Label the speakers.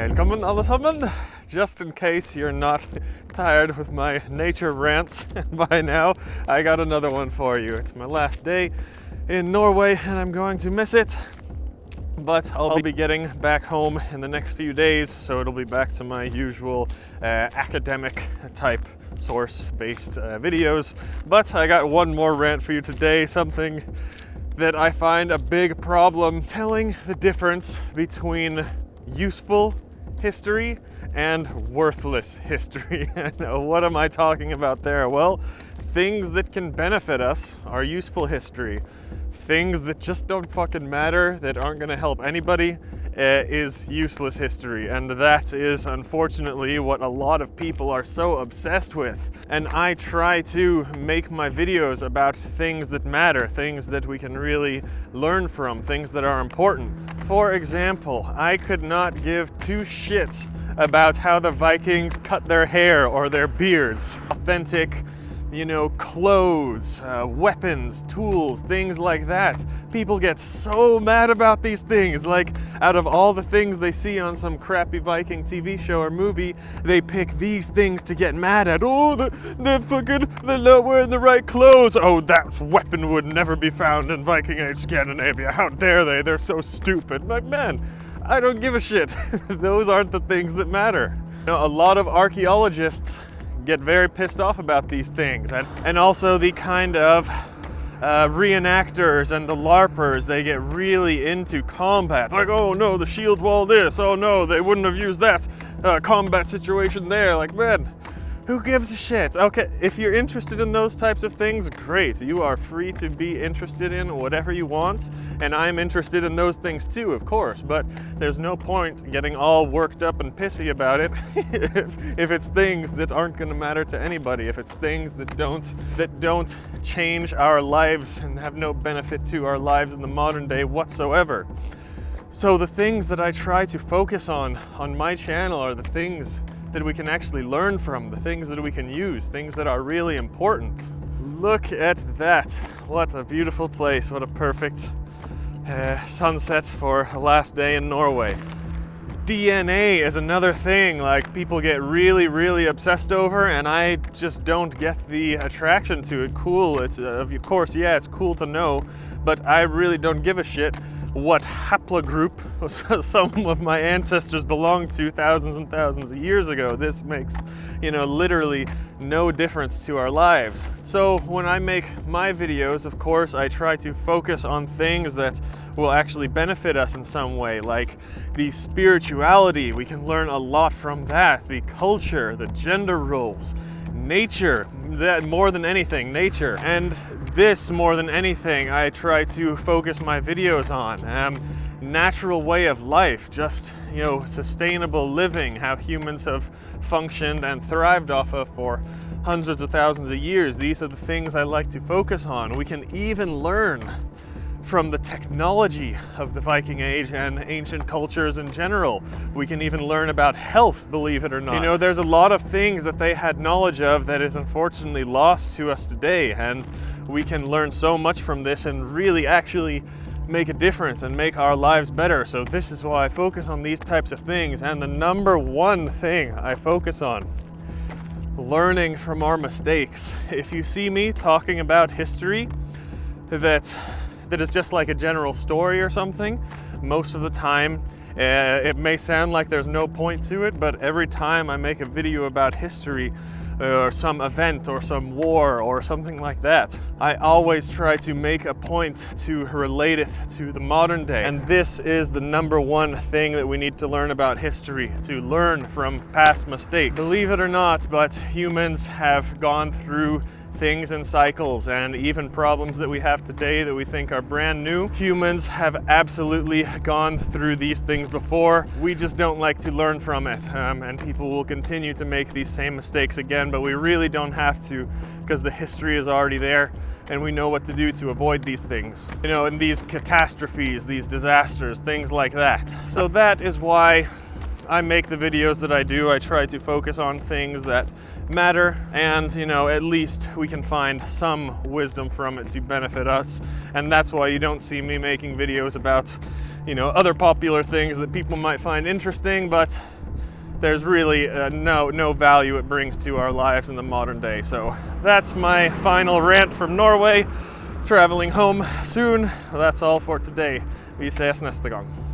Speaker 1: Velkommen alle sammen! Just in case you're not tired with my nature rants by now, I got another one for you. It's my last day in Norway and I'm going to miss it. But I'll be getting back home in the next few days, so it'll be back to my usual academic type source-based videos. But I got one more rant for you today, something that I find a big problem: telling the difference between useful history and worthless history. What am I talking about there? Well, things that can benefit us are useful history. Things that just don't fucking matter, that aren't gonna help anybody, is useless history. And that is unfortunately what a lot of people are so obsessed with. And I try to make my videos about things that matter, things that we can really learn from, things that are important. For example, I could not give two shits about how the Vikings cut their hair or their beards. Authentic, clothes, weapons, tools, things like that. People get so mad about these things. Like, out of all the things they see on some crappy Viking TV show or movie, they pick these things to get mad at. Oh, they're not wearing the right clothes. Oh, that weapon would never be found in Viking Age Scandinavia. How dare they? They're so stupid. Like, man, I don't give a shit. Those aren't the things that matter. A lot of archaeologists get very pissed off about these things, and also the kind of reenactors and the LARPers. They get really into combat, like, oh no, the shield wall this, oh no, they wouldn't have used that combat situation there. Like, man, who gives a shit? Okay, if you're interested in those types of things, great. You are free to be interested in whatever you want, and I'm interested in those things too, of course, but there's no point getting all worked up and pissy about it if it's things that aren't going to matter to anybody, if it's things that don't change our lives and have no benefit to our lives in the modern day whatsoever. So the things that I try to focus on my channel are the things that we can actually learn from, the things that we can use, things that are really important. Look at that. What a beautiful place. What a perfect sunset for a last day in Norway. DNA is another thing, like, people get really, really obsessed over, and I just don't get the attraction to it. Cool, it's of course, yeah, it's cool to know, but I really don't give a shit what haplogroup some of my ancestors belonged to thousands and thousands of years ago. This makes, literally no difference to our lives. So when I make my videos, of course, I try to focus on things that will actually benefit us in some way, like the spirituality. We can learn a lot from that. The culture, the gender roles, nature, that more than anything, nature. And this, more than anything, I try to focus my videos on. Natural way of life, just, sustainable living, how humans have functioned and thrived off of for hundreds of thousands of years. These are the things I like to focus on. We can even learn from the technology of the Viking Age and ancient cultures in general. We can even learn about health, believe it or not. There's a lot of things that they had knowledge of that is unfortunately lost to us today, and we can learn so much from this and really actually make a difference and make our lives better. So this is why I focus on these types of things, and the number one thing I focus on: learning from our mistakes. If you see me talking about history that is just like a general story or something, most of the time it may sound like there's no point to it, but every time I make a video about history or some event or some war or something like that, I always try to make a point to relate it to the modern day. And this is the number one thing that we need to learn about history, to learn from past mistakes. Believe it or not, but humans have gone through things in cycles, and even problems that we have today that we think are brand new, humans have absolutely gone through these things before. We just don't like to learn from it, and people will continue to make these same mistakes again, but we really don't have to, because the history is already there and we know what to do to avoid these things. And these catastrophes, these disasters, things like that. So that is why I make the videos that I do. I try to focus on things that matter, and at least we can find some wisdom from it to benefit us. And that's why you don't see me making videos about other popular things that people might find interesting, but there's really no value it brings to our lives in the modern day. So that's my final rant from Norway. Traveling home soon. That's all for today. Vi ses neste gang.